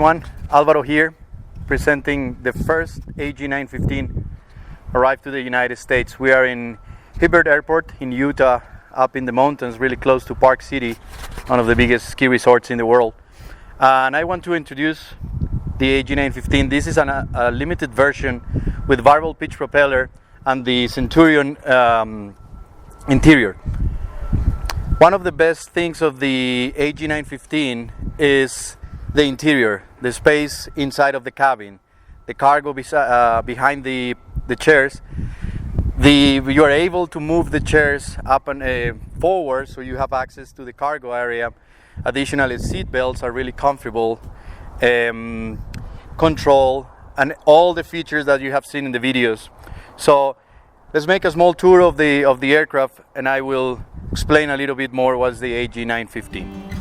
everyone, Alvaro here, presenting the first AG915 arrived to the United States. We are in Hibbert Airport in Utah, up in the mountains, really close to Park City, one of the biggest ski resorts in the world. And I want to introduce the AG915. This is a limited version with variable pitch propeller and the Centurion interior. One of the best things of the AG915 is the interior, the space inside of the cabin, the cargo behind the chairs. You are able to move the chairs up and forward, so you have access to the cargo area. Additionally, seat belts are really comfortable, control, and all the features that you have seen in the videos. So let's make a small tour of the aircraft, and I will explain a little bit more what's the AG915.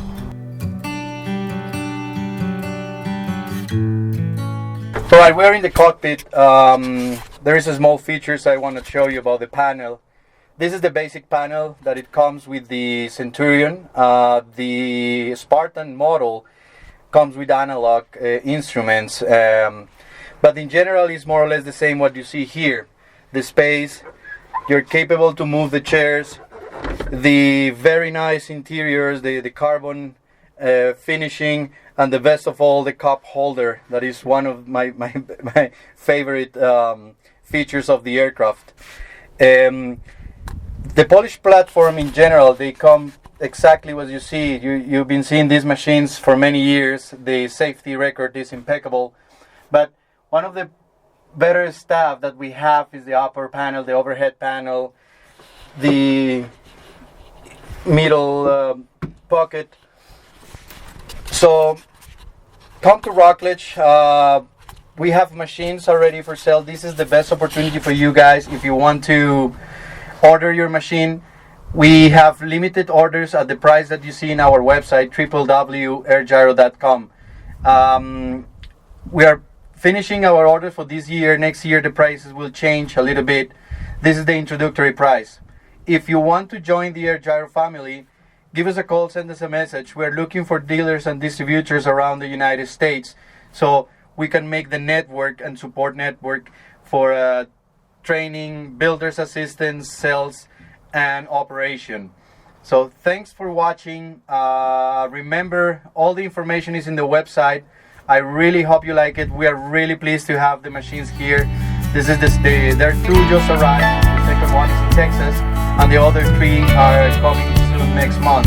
So right, we're in the cockpit. There is a small features I want to show you about the panel. This is the basic panel that it comes with the Centurion. The Spartan model comes with analog instruments, but in general it's more or less the same what you see here. The space, you're capable to move the chairs, the very nice interiors, the carbon finishing, and the best of all, the cup holder. That is one of my favorite features of the aircraft. The polished platform in general, they come exactly what you see. You've been seeing these machines for many years. The safety record is impeccable. But one of the better stuff that we have is the upper panel, the overhead panel, the middle pocket. So come to Rockledge. We have machines already for sale. This is the best opportunity for you guys if you want to order your machine. We have limited orders at the price that you see in our website, www.airgyro.com. We are finishing our order for this year. Next year the prices will change a little bit. This is the introductory price. If you want to join the Airgyro family, give us a call, send us a message. We're looking for dealers and distributors around the United States, so we can make the network and support network for training, builder's assistance, sales, and operation. So thanks for watching. Remember, all the information is in the website. I really hope you like it. We are really pleased to have the machines here. There are two just arrived. The second one is in Texas, and the other three are coming soon next month.